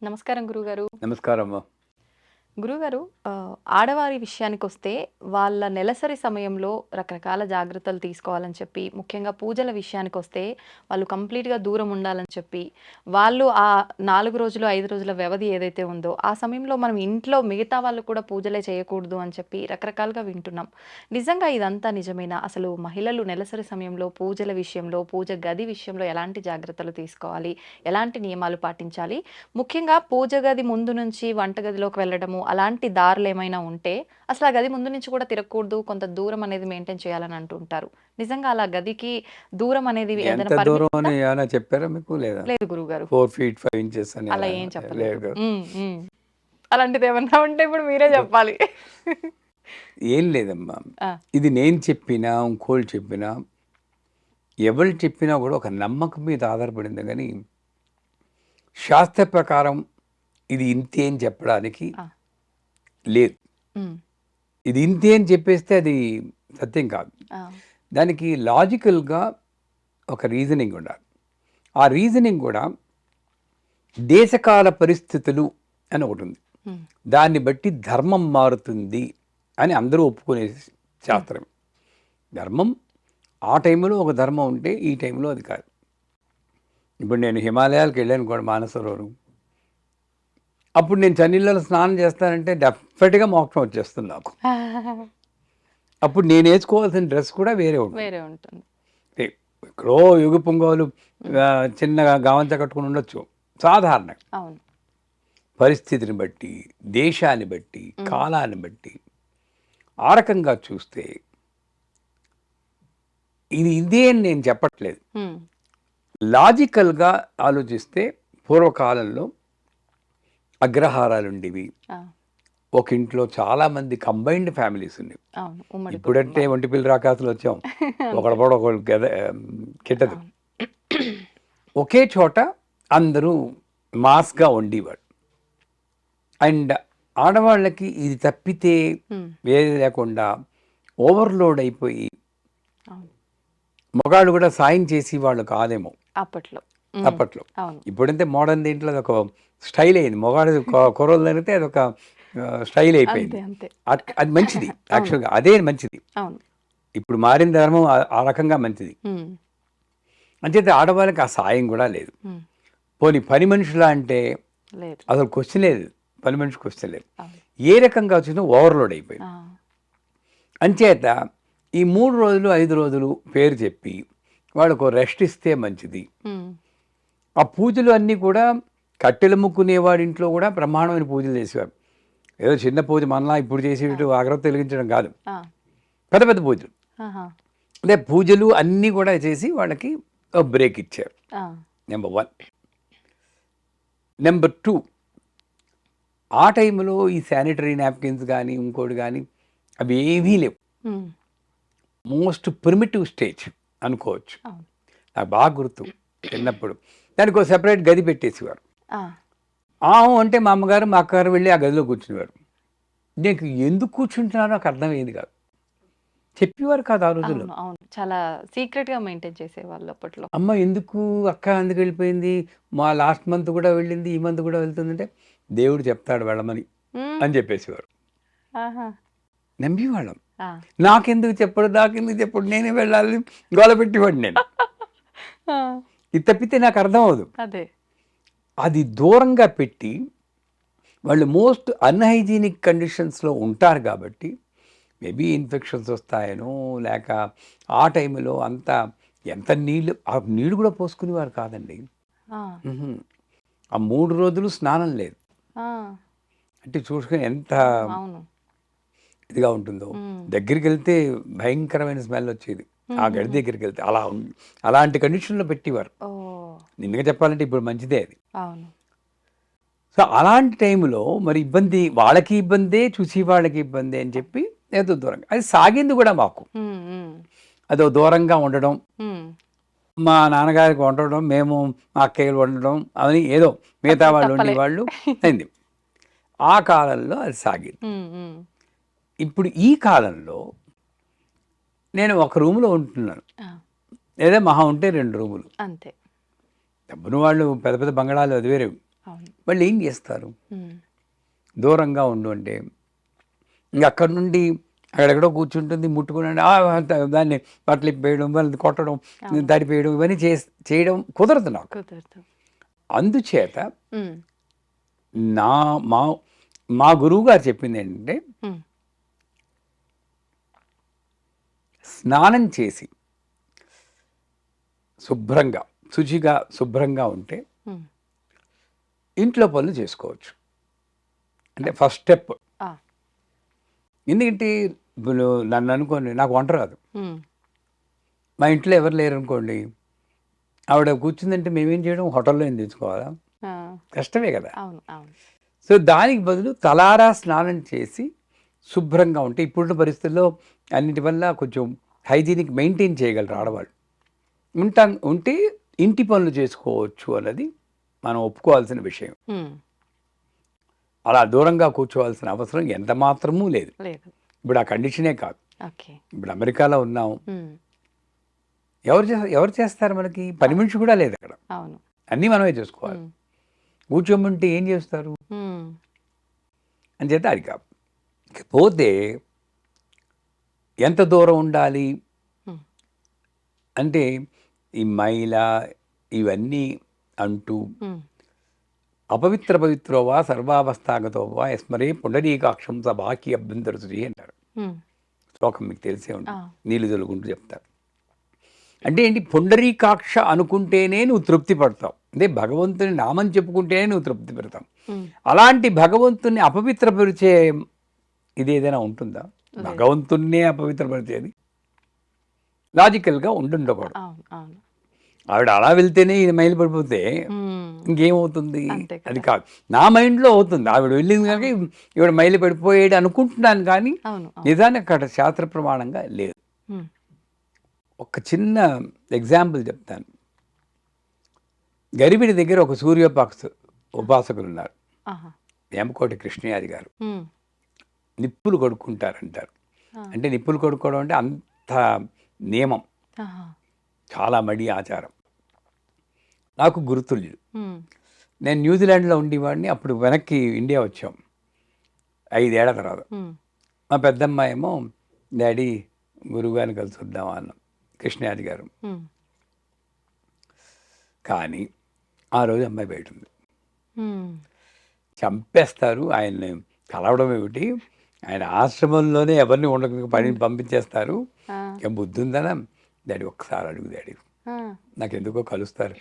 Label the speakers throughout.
Speaker 1: నమస్కారం గురుగారు.
Speaker 2: నమస్కారం.
Speaker 1: గురుగారు, ఆడవారి విషయానికొస్తే వాళ్ళ నెలసరి సమయంలో రకరకాల జాగ్రత్తలు తీసుకోవాలని చెప్పి, ముఖ్యంగా పూజల విషయానికొస్తే వాళ్ళు కంప్లీట్‌గా దూరం ఉండాలని చెప్పి, వాళ్ళు ఆ 4 రోజులు, 5 రోజుల వ్యవధి ఏదైతే ఉందో, ఆ సమయంలో మనం ఇంట్లో మిగతా వాళ్ళు కూడా పూజలే చేయకూడదు అని చెప్పి రకరకాలుగా వింటున్నాం. నిజంగా ఇదంతా నిజమేనా? అసలు మహిళలు నెలసరి సమయంలో పూజల విషయంలో, పూజ గది విషయంలో ఎలాంటి జాగ్రత్తలు తీసుకోవాలి? ఎలాంటి నియమాలు పాటించాలి? ముఖ్యంగా పూజ గది ముందు నుంచి వంటగదిలోకి వెళ్ళడము, అలాంటి దారులేమైనా ఉంటే, అసలు ఆ గది ముందు నుంచి కూడా తిరగకూడదు. కొంత దూరం అనేది మెయింటైన్ చేయాలని అంటుంటారు. నిజంగా అలా గదికి దూరం అనేది ఏదైనా
Speaker 2: ఎంత
Speaker 1: పరిమితి
Speaker 2: దూరం
Speaker 1: ఉందా?
Speaker 2: అని ఏమైనా చెప్పారా మీకు? లేదా
Speaker 1: లేదు గురుగారు.
Speaker 2: 4 ఫీట్ 5 ఇంచెస్ అని
Speaker 1: అలా
Speaker 2: అలా
Speaker 1: ఏం చెప్పలేదు.
Speaker 2: లేదు.
Speaker 1: హ్మ్. హ్మ్. అలాంటిదేమన్నా ఉంటే ఇప్పుడు మీరే చెప్పాలి.
Speaker 2: ఏం లేదమ్మా.
Speaker 1: ఆ!
Speaker 2: ఇది నేను చెప్పినా, ఇంకోళ్ళు చెప్పినా, ఎవరు చెప్పినా కూడా ఒక నమ్మకం మీద ఆధారపడింది కానీ, శాస్త్ర ప్రకారం ఇది ఇంతే అని చెప్పడానికి
Speaker 1: ఆ!
Speaker 2: లేదు.
Speaker 1: హ్మ్.
Speaker 2: ఇది ఇంతే అని చెప్పేస్తే అది సత్యం కాదు.
Speaker 1: ఆ!
Speaker 2: దానికి లాజికల్‌గా ఒక రీజనింగ్ ఉండాలి. ఆ రీజనింగ్ కూడా దేశకాల పరిస్థితులు అని ఒకటుంది.
Speaker 1: హ్మ్.
Speaker 2: దాన్ని బట్టి ధర్మం మారుతుంది అని అందరూ ఒప్పుకునే శాస్త్రం. ధర్మం ఆ టైంలో ఒక ధర్మం ఉంటే ఈ టైంలో అది కాదు. ఇప్పుడు నేను హిమాలయాలకు వెళ్ళాను కూడా, మానసరోవరం. అప్పుడు నేను చన్నీళ్ళలో స్నానం చేస్తానంటే డెఫినెట్గా మోక్షం వచ్చేస్తుంది నాకు. అప్పుడు నేను వేసుకోవాల్సిన డ్రెస్ కూడా వేరే ఉంటుంది.
Speaker 1: వేరే ఉంటుంది.
Speaker 2: ఎక్కడో యుగ పొంగోలు చిన్నగా గావంచ కట్టుకుని ఉండొచ్చు. సాధారణంగా
Speaker 1: అవును.
Speaker 2: పరిస్థితిని బట్టి, దేశాన్ని బట్టి, కాలాన్ని బట్టి ఆ రకంగా చూస్తే ఇది ఇదే అని నేను చెప్పట్లేదు.
Speaker 1: హ్మ్.
Speaker 2: లాజికల్గా ఆలోచిస్తే పూర్వకాలంలో అగ్రహారాలు ఉండేవి.
Speaker 1: ఆ!
Speaker 2: ఒక ఇంట్లో చాలామంది కంబైన్డ్ ఫ్యామిలీస్ ఉండేవి.
Speaker 1: అవును. ఉమ్మడి
Speaker 2: ఇప్పుడంటే
Speaker 1: కుటుంబాలు.
Speaker 2: ఒంటి పిల్ల రాకాసులు వచ్చాం.
Speaker 1: అంతే.
Speaker 2: ఒకళ్ళ కూడా ఒకళ్ళు కిట్టదు.
Speaker 1: అవును.
Speaker 2: ఒకే చోట అందరూ మాస్గా ఉండేవాడు. అండ్ ఆడవాళ్ళకి ఇది తప్పితే
Speaker 1: హ్మ్.
Speaker 2: వేరే లేకుండా ఓవర్లోడ్ అయిపోయి
Speaker 1: అవును.
Speaker 2: మగాళ్ళు కూడా సాయం చేసి వాళ్ళు కాదేమో
Speaker 1: అప్పట్లో. హ్మ్.
Speaker 2: అప్పట్లో.
Speaker 1: అవును.
Speaker 2: ఇప్పుడంటే మోడర్న్ దీంట్లో అదొక స్టైల్ అయింది. మగాడు కుర్రోళ్ళు జరిగితే అదొక స్టైల్
Speaker 1: అంతే.
Speaker 2: అయిపోయింది.
Speaker 1: అంతే.
Speaker 2: అది మంచిది.
Speaker 1: అవును.
Speaker 2: యాక్చువల్గా అదే మంచిది.
Speaker 1: అవును.
Speaker 2: ఇప్పుడు మారిన ధర్మం ఆ రకంగా మంచిది.
Speaker 1: హ్మ్.
Speaker 2: అంచేత ఆడవాళ్ళకి ఆ సాయం కూడా లేదు.
Speaker 1: హ్మ్.
Speaker 2: పోనీ పని మనుషులా అంటే
Speaker 1: లేదు.
Speaker 2: అసలు క్వశ్చన్ లేదు. పని మనిషి క్వశ్చన్ లేదు.
Speaker 1: అవును.
Speaker 2: ఏ రకంగా వచ్చినా ఓవర్లోడ్ అయిపోయింది.
Speaker 1: ఆ!
Speaker 2: అంచేత ఈ 3 రోజులు 5 రోజులు పేరు చెప్పి వాళ్ళకు రెస్ట్ ఇస్తే మంచిది.
Speaker 1: హ్మ్.
Speaker 2: ఆ పూజలు అన్నీ కూడా కట్టెలు ముక్కునేవాడి ఇంట్లో కూడా బ్రహ్మాండమైన పూజలు చేసేవారు. ఏదో చిన్న పూజ మనలా ఇప్పుడు చేసేటట్టు అగరత్తి వెలిగించడం కాదు.
Speaker 1: ఆ!
Speaker 2: పెద్ద పెద్ద పూజలు.
Speaker 1: ఆహా!
Speaker 2: అంటే పూజలు అన్నీ కూడా చేసి వాళ్ళకి ఒక బ్రేక్ ఇచ్చారు.
Speaker 1: ఆ!
Speaker 2: నెంబర్ 1. నెంబర్ 2, ఆ టైంలో ఈ శానిటరీ నాప్కిన్స్ కానీ ఇంకోటి కానీ అవి ఏవీ లేవు.
Speaker 1: హ్మ్.
Speaker 2: మోస్ట్ ప్రిమిటివ్ స్టేజ్ అనుకోవచ్చు.
Speaker 1: అవును.
Speaker 2: నాకు బాగా గుర్తు చిన్నప్పుడు. దానికి ఒక సెపరేట్ గది పెట్టేసేవారు.
Speaker 1: ఆ!
Speaker 2: ఆహు అంటే మా అమ్మగారు మా అక్కగారు వెళ్ళి ఆ గదిలో కూర్చునేవారు. నీకు ఎందుకు కూర్చుంటున్నారో నాకు అర్థమయ్యేది కాదు. చెప్పేవారు కాదు ఆ రోజుల్లో.
Speaker 1: అవును. అవును. చాలా సీక్రెట్‌గా మెయింటైన్ చేసేవాళ్ళు అప్పట్లో.
Speaker 2: అమ్మ ఎందుకు, అక్క ఎందుకు వెళ్ళిపోయింది, మా లాస్ట్ మంత్ కూడా వెళ్ళింది, ఈ మంత్ కూడా వెళ్తుందంటే దేవుడు చెప్తాడు వెళ్ళమని
Speaker 1: హ్మ్.
Speaker 2: అని చెప్పేసేవారు.
Speaker 1: ఆహా!
Speaker 2: నమ్మేవాళ్ళం.
Speaker 1: ఆ!
Speaker 2: నాకెందుకు చెప్పడు నేనే వెళ్ళాలి గోల పెట్టేవాడిని నేను.
Speaker 1: ఆ!
Speaker 2: ఇది తప్పితే నాకు అర్థం అవ్వదు.
Speaker 1: అదే.
Speaker 2: అది దూరంగా పెట్టి వాళ్ళు మోస్ట్ అన్‌హైజీనిక్ కండిషన్స్‌లో ఉంటారు కాబట్టి మేబీ ఇన్ఫెక్షన్స్ వస్తాయనో, లేక ఆ టైంలో అంతా ఎంత నీళ్ళు ఆ నీళ్ళు కూడా పోసుకునేవారు కాదండి.
Speaker 1: ఆ!
Speaker 2: హుహు. ఆ 3 రోజులు స్నానం లేదు.
Speaker 1: ఆ!
Speaker 2: అంటే చూసుకొని ఎంత
Speaker 1: అవును.
Speaker 2: ఇదిగా ఉంటుందో.
Speaker 1: హ్మ్.
Speaker 2: దగ్గరికెళ్తే భయంకరమైన స్మెల్ వచ్చేది. ఆ గడి
Speaker 1: హుహుహు.
Speaker 2: దగ్గరికెళ్తే అలాంటి కండిషన్‌లో పెట్టేవారు.
Speaker 1: ఓహ్!
Speaker 2: నిజంగా చెప్పాలంటే ఇప్పుడు మంచిదే అది.
Speaker 1: అవును.
Speaker 2: సో, అలాంటి టైంలో మరి ఇబ్బంది వాళ్ళకి ఇబ్బందే, చూసి వాళ్ళకి ఇబ్బందే అని చెప్పి ఏదో దూరంగా. అది సాగింది కూడా మాకు.
Speaker 1: హ్మ్. హ్మ్.
Speaker 2: అదో దూరంగా ఉండడం,
Speaker 1: హ్మ్.
Speaker 2: మా నాన్నగారికి వండడం, మేము మా అక్కయ్యలు వండడం అని ఏదో మిగతా
Speaker 1: తప్పదు.
Speaker 2: వాళ్ళు
Speaker 1: తప్పలే.
Speaker 2: వండేవాళ్ళు అయింది. ఆ కాలంలో అది సాగింది.
Speaker 1: హ్మ్. హ్మ్.
Speaker 2: ఇప్పుడు ఈ కాలంలో నేను ఒక రూమ్‌లో ఉంటున్నాను.
Speaker 1: ఆ!
Speaker 2: లేదా మహా ఉంటే 2 రూములు.
Speaker 1: అంతే.
Speaker 2: డబ్బున్న వాళ్ళు పెద్ద పెద్ద బంగళాలు అది వేరే.
Speaker 1: అవును.
Speaker 2: వాళ్ళు ఏం చేస్తారు?
Speaker 1: హ్మ్.
Speaker 2: దూరంగా ఉండు అంటే ఇంక అక్కడి నుండి అక్కడెక్కడో కూర్చుంటుంది, ముట్టుకుని దాన్ని బట్టలు ఇప్పేయడం, వాళ్ళని కొట్టడం,
Speaker 1: అవును.
Speaker 2: తడిపేయడం ఇవన్నీ చేయడం కుదరదు నాకు.
Speaker 1: కుదరదు.
Speaker 2: అందుచేత
Speaker 1: హ్మ్.
Speaker 2: నా మా మా గురువు గారు చెప్పింది ఏంటంటే,
Speaker 1: హ్మ్.
Speaker 2: స్నానం చేసి శుభ్రంగా, శుచిగా, శుభ్రంగా ఉంటే
Speaker 1: హ్మ్.
Speaker 2: ఇంట్లో పనులు చేసుకోవచ్చు. అంటే ఫస్ట్ స్టెప్.
Speaker 1: ఆ!
Speaker 2: ఎందుకంటే ఇప్పుడు నన్ను అనుకోండి, నాకు వంట రాదు.
Speaker 1: హ్మ్.
Speaker 2: మా ఇంట్లో ఎవరు లేరనుకోండి, ఆవిడ కూర్చుందంటే మేమేం చేయడం? హోటల్లో ఏం తెచ్చుకోవాలా?
Speaker 1: ఆ!
Speaker 2: కష్టమే కదా!
Speaker 1: అవును. అవును.
Speaker 2: సో దానికి బదులు తలారా స్నానం చేసి శుభ్రంగా ఉంటే, ఇప్పుడున్న పరిస్థితుల్లో అన్నిటి వల్ల కొంచెం హైజీనిక్ మెయింటైన్ చేయగలరు ఆడవాళ్ళు. ఉంటే ఇంటి పనులు చేసుకోవచ్చు అన్నది మనం ఒప్పుకోవాల్సిన విషయం.
Speaker 1: హ్మ్.
Speaker 2: అలా దూరంగా కూర్చోవాల్సిన అవసరం ఎంత మాత్రమూ లేదు.
Speaker 1: లేదు.
Speaker 2: ఇప్పుడు ఆ కండిషనే కాదు.
Speaker 1: ఓకే.
Speaker 2: ఇప్పుడు అమెరికాలో ఉన్నాం.
Speaker 1: హ్మ్.
Speaker 2: ఎవరు చేస్తారు మనకి? పని మనిషి కూడా లేదు అక్కడ.
Speaker 1: అవును.
Speaker 2: అన్నీ మనమే చేసుకోవాలి.
Speaker 1: హ్మ్.
Speaker 2: కూర్చోమంటే ఏం చేస్తారు?
Speaker 1: హ్మ్.
Speaker 2: అని చేత అది కాదు. పోతే ఎంత దూరం ఉండాలి
Speaker 1: హ్మ్.
Speaker 2: అంటే, ఈ మైల ఇవన్నీ అంటూ
Speaker 1: హ్మ్.
Speaker 2: అపవిత్ర పవిత్రో వా సర్వావస్థాగతో వా యస్మరే పుండరీకాక్షం స బాకి అభ్యంతరసుది అంటారు.
Speaker 1: హ్మ్.
Speaker 2: శ్లోకం మీకు తెలిసే
Speaker 1: ఆ!
Speaker 2: ఉంటుంది. నీళ్ళు తొలుగుంటూ చెప్తారు. అంటే ఏంటి? పుండరీకాక్ష అనుకుంటేనే నువ్వు తృప్తి పడతావు. అంటే భగవంతుని నామం చెప్పుకుంటేనే నువ్వు తృప్తి పెడతావు.
Speaker 1: హ్మ్.
Speaker 2: అలాంటి భగవంతుణ్ణి అపవిత్రపరిచే ఇది ఏదైనా ఉంటుందా?
Speaker 1: లేదు.
Speaker 2: భగవంతుణ్ణే అపవిత్రపరిచేది లాజికల్గా ఉండకూడదు.
Speaker 1: అవును. అవును.
Speaker 2: ఆవిడ అలా వెళ్తేనే ఇది మైలు పడిపోతే
Speaker 1: హ్మ్.
Speaker 2: ఇంకేమవుతుంది?
Speaker 1: అంతే
Speaker 2: అది
Speaker 1: కదా!
Speaker 2: కాదు. నా మైండ్‌లో అవుతుంది. ఆవిడ వెళ్ళింది కనుక ఈవిడ మైలు పడిపోయాడు అనుకుంటున్నాను కానీ,
Speaker 1: అవును. అవును.
Speaker 2: నిజానికి అక్కడ శాస్త్ర ప్రమాణంగా లేదు.
Speaker 1: హ్మ్.
Speaker 2: ఒక చిన్న ఎగ్జాంపుల్ చెప్తాను. గరిబిడి దగ్గర ఒక ఉపాసకులున్నారు.
Speaker 1: ఆహా!
Speaker 2: వేమకోటి కృష్ణయాది గారు.
Speaker 1: హ్మ్.
Speaker 2: నిప్పులు కొడుక్కుంటారంటారు.
Speaker 1: ఆ!
Speaker 2: అంటే నిప్పులు కొడుక్కోవడం అంటే అంత నియమం.
Speaker 1: ఆహా!
Speaker 2: చాలా మడి ఆచారం. నాకు గురుతుల్యుడు.
Speaker 1: హ్మ్.
Speaker 2: నేను న్యూజిలాండ్‌లో ఉండేవాడిని. అప్పుడు వెనక్కి ఇండియా వచ్చాం. 5 ఏళ్ల తర్వాత.
Speaker 1: హ్మ్.
Speaker 2: మా పెద్దమ్మాయేమో డాడీ గురువుగారిని కలిసొద్దామా అన్నాం. కృష్ణయాది గారు.
Speaker 1: హ్మ్.
Speaker 2: కానీ ఆ రోజు అమ్మాయి బయటుంది.
Speaker 1: హ్మ్.
Speaker 2: చంపేస్తారు. ఆయన్ని కలవడం ఏమిటి? ఆయన ఆశ్రమంలోనే ఎవరిని ఉండక పనిని పంపించేస్తారు.
Speaker 1: ఆ!
Speaker 2: ఏం బుద్ధుందనా? డాడీ ఒక్కసారి అడుగు డాడీ.
Speaker 1: ఆ!
Speaker 2: నాకెందుకో కలుస్తారు.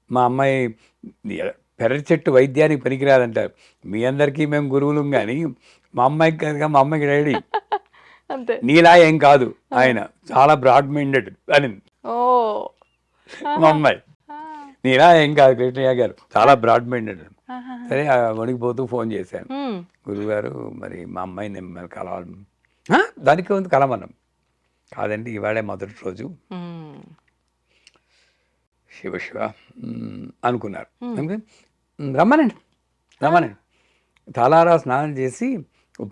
Speaker 2: మా అమ్మాయి పెరటి చెట్టు వైద్యానికి పనికిరాదంటారు. మీ అందరికీ మేము గురువులం గానీ, మా అమ్మాయికి కాదుగా, మా అమ్మాయికి డాడీ
Speaker 1: అంతే.
Speaker 2: నీలా ఏం కాదు
Speaker 1: ఆ!
Speaker 2: ఆయన. చాలా బ్రాడ్ మైండెడ్ అనింది
Speaker 1: ఓహ్!
Speaker 2: మా
Speaker 1: ఆహా!
Speaker 2: అమ్మాయి.
Speaker 1: ఆ!
Speaker 2: నీలా ఏం కాదు కృష్ణయ్య గారు. చాలా బ్రాడ్ మైండెడ్.
Speaker 1: ఆహాహా!
Speaker 2: సరే వణికిపోతూ ఫోన్ చేశాను.
Speaker 1: హ్మ్.
Speaker 2: గురువుగారు మరి మా అమ్మాయిని మిమ్మల్ని కలవాలి. "ఆ? దానికి ఉంది కలవన్నాం. కాదండి ఇవాళే మొదటి రోజు.
Speaker 1: హ్మ్.
Speaker 2: శివ శివ అనుకున్నారు.
Speaker 1: హ్మ్.
Speaker 2: అందుకని రమ్మనండి
Speaker 1: ఆ!
Speaker 2: రమ్మనండి. తలారా స్నానం చేసి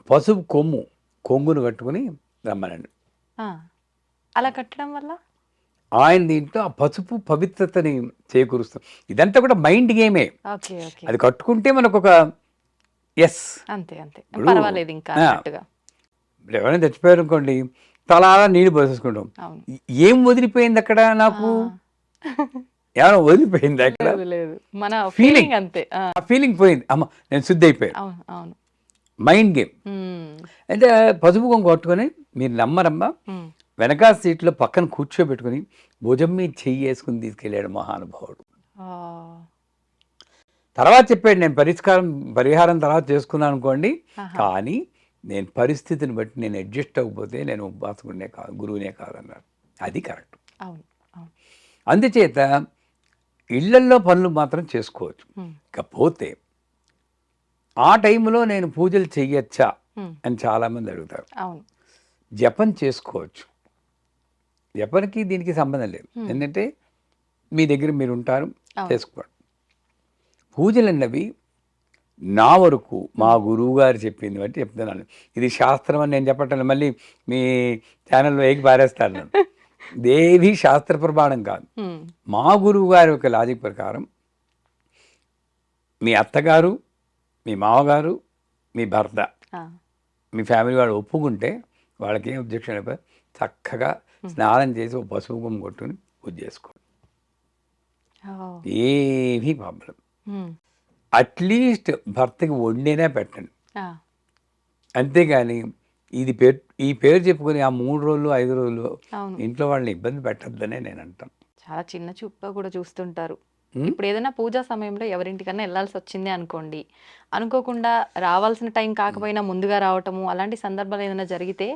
Speaker 2: పసుపు కొంగును కట్టుకుని రమ్మనండి.
Speaker 1: ఆ! అలా కట్టడం వల్ల?
Speaker 2: ఆయన దీంట్లో ఆ పసుపు పవిత్రతని చేకూరుస్తుంది. ఇదంతా కూడా మైండ్ గేమే.
Speaker 1: ఓకే. ఓకే.
Speaker 2: అది కట్టుకుంటే మనకొక యెస్.
Speaker 1: అంతే. అంతే.
Speaker 2: ఇప్పుడు
Speaker 1: పర్వాలేదింకా
Speaker 2: ఆ!
Speaker 1: అన్నట్టుగా.
Speaker 2: ఇప్పుడు ఎవరైనా చచ్చిపోయారనుకోండి, తలారా నీళ్లు పోసేసుకుంటాం.
Speaker 1: అవును.
Speaker 2: ఏం వదిలిపోయింది అక్కడ నాకు?
Speaker 1: ఆ!
Speaker 2: ఏమైనా వదిలిపోయిందా అక్కడ?
Speaker 1: లేదు. లేదు. మన
Speaker 2: ఫీలింగ్.
Speaker 1: ఫీలింగ్ అంతే. ఆ!
Speaker 2: ఆ ఫీలింగ్ పోయింది. అమ్మ నేను శుద్ధయిపోయాను.
Speaker 1: అవును. అవును.
Speaker 2: Mind game.
Speaker 1: హ్మ్.
Speaker 2: అయితే పసుపు కుంకుమ కొట్టుకొని మీరు నమ్మరమ్మా,
Speaker 1: హ్మ్.
Speaker 2: వెనకాల సీట్‌లో పక్కన కూర్చోబెట్టుకొని భుజం మీద చెయ్యేసుకొని తీసుకెళ్ళాడు మహానుభావుడు.
Speaker 1: ఓహ్!
Speaker 2: తర్వాత చెప్పాడు నేను పరిహారం తర్వాత చేసుకున్నాననుకోండి.
Speaker 1: ఆహా!
Speaker 2: కానీ నేను పరిస్థితిని బట్టి నేను అడ్జస్ట్ అవ్వకపోతే నేను ఉపాసకుడినే కాదు, గురువునే కాదన్నాడు. అది కరెక్ట్.
Speaker 1: అవును. అవును.
Speaker 2: అందుచేత ఇళ్లల్లో పనులు మాత్రం చేసుకోవచ్చు.
Speaker 1: హ్మ్.
Speaker 2: ఇకపోతే ఆ టైంలో నేను పూజలు చెయ్యొచ్చా
Speaker 1: హ్మ్.
Speaker 2: అని చాలామంది అడుగుతారు.
Speaker 1: అవును.
Speaker 2: జపం చేసుకోవచ్చు. జపానికి దీనికి సంబంధం లేదు.
Speaker 1: హ్మ్.
Speaker 2: ఏంటంటే మీ దగ్గర మీరుంటారు,
Speaker 1: అవును.
Speaker 2: చేసుకోండి. పూజలన్నవి నా వరకు మా
Speaker 1: హ్మ్.
Speaker 2: గురువుగారు చెప్పింది బట్టి చెప్తున్నాను. ఇది శాస్త్రం అని నేను చెప్పటం మళ్ళీ మీ ఛానల్‌లో ఏకి పారేస్తారు నన్ను. ఇదేది శాస్త్ర ప్రమాణం కాదు.
Speaker 1: హ్మ్.
Speaker 2: మా గురువుగారి యొక్క లాజిక్ ప్రకారం మీ అత్తగారు, మీ మామగారు, మీ భర్త,
Speaker 1: ఆ!
Speaker 2: మీ ఫ్యామిలీ వాళ్ళు ఒప్పుకుంటే వాళ్ళకేం అబ్జెక్షన్ అయిపోయి చక్కగా స్నానం చేసి ఒక పసుపు కుంకుమ కొట్టుకుని పూజ చేసుకోండి.
Speaker 1: ఓహ్!
Speaker 2: ఏమీ ప్రాబ్లం.
Speaker 1: హ్మ్.
Speaker 2: అట్లీస్ట్ భర్తకి వండినా పెట్టండి.
Speaker 1: ఆ!
Speaker 2: అంతేగాని ఈ పేరు చెప్పుకొని ఆ 3 రోజులు, 5 రోజులు
Speaker 1: అవును.
Speaker 2: ఇంట్లో వాళ్ళని ఇబ్బంది పెట్టొద్దనే నేను అంటాను.
Speaker 1: చాలా చిన్న చూపుగా కూడా చూస్తుంటారు.
Speaker 2: ఉమ్,
Speaker 1: ఇప్పుడు ఏదైనా పూజా సమయంలో ఎవరింటికన్నా ఎళ్ళాల్సొచ్చిందే అనుకోండి. అనుకోకుండా రావాల్సిన టైం కాకపోయినా ముందుగా రావటము, అలాంటి సందర్భాలు ఏదైనా జరిగితే,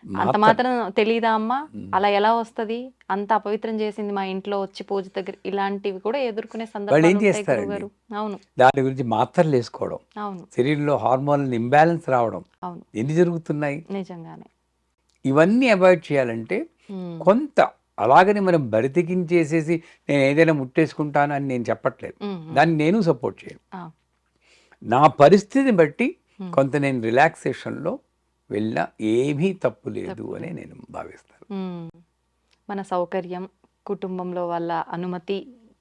Speaker 1: అంత
Speaker 2: మాత్రం
Speaker 1: మాత్రం తెలీదా అమ్మా? అలా ఎలా వస్తది? అంత అపవిత్రం చేసింది మా ఇంట్లో వచ్చి పూజ దగ్గర ఇలాంటివి కూడా ఎదుర్కొనే
Speaker 2: వాళ్ళు ఏం
Speaker 1: సందర్భాలుంటాయి
Speaker 2: చేస్తారండి,
Speaker 1: గురువుగారు. అవును.
Speaker 2: దాని గురించి మాత్రలు వేసుకోవడం,
Speaker 1: అవును.
Speaker 2: శరీరంలో హార్మోన్లు ఇంబ్యాలెన్స్ రావడం
Speaker 1: అవును.
Speaker 2: ఎన్ని జరుగుతున్నాయి.
Speaker 1: నిజంగానే.
Speaker 2: ఇవన్నీ అవాయిడ్ చేయాలంటే
Speaker 1: హ్మ్.
Speaker 2: కొంత అలాగని మనం బరితెగించేసేసి నేను ఏదైనా ముట్టేసుకుంటాను అని నేను చెప్పట్లేదు.
Speaker 1: హ్మ్. హ్మ్.
Speaker 2: దాన్ని నేను సపోర్ట్ చేయను.
Speaker 1: ఆ!
Speaker 2: నా పరిస్థితిని బట్టి
Speaker 1: హ్మ్.
Speaker 2: కొంత నేను రిలాక్సేషన్లో వెళ్ళినా ఏమీ తప్పు లేదు
Speaker 1: తప్పు
Speaker 2: అని
Speaker 1: లేదు.
Speaker 2: నేను భావిస్తాను.
Speaker 1: హ్మ్. మన సౌకర్యం, కుటుంబంలో వాళ్ళ అనుమతి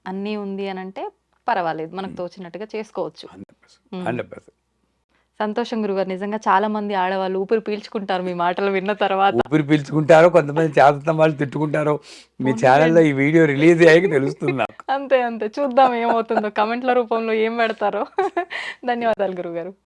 Speaker 1: అన్నీ ఉంది అనంటే పర్వాలేదు. మనకు తోచినట్టుగా చేసుకోవచ్చు.
Speaker 2: 100%.
Speaker 1: హ్మ్.
Speaker 2: 100%.
Speaker 1: సంతోషం గురుగారు. నిజంగా చాలా మంది ఆడవాళ్ళు ఊపిరి పీల్చుకుంటారు మీ మాటలు విన్న తర్వాత.
Speaker 2: ఊపిరి పీల్చుకుంటారో, కొంతమంది చేతన వాళ్ళు తిట్టుకుంటారో, మీ ఛానల్లో
Speaker 1: పోనీలెండి.
Speaker 2: ఈ వీడియో రిలీజ్ అయ్యాక తెలుస్తుంది నాకు.
Speaker 1: అంతే. అంతే. చూద్దాం ఏమవుతుందో. కామెంట్‌ల రూపంలో ఏం పెడతారో. ధన్యవాదాలు గురుగారు.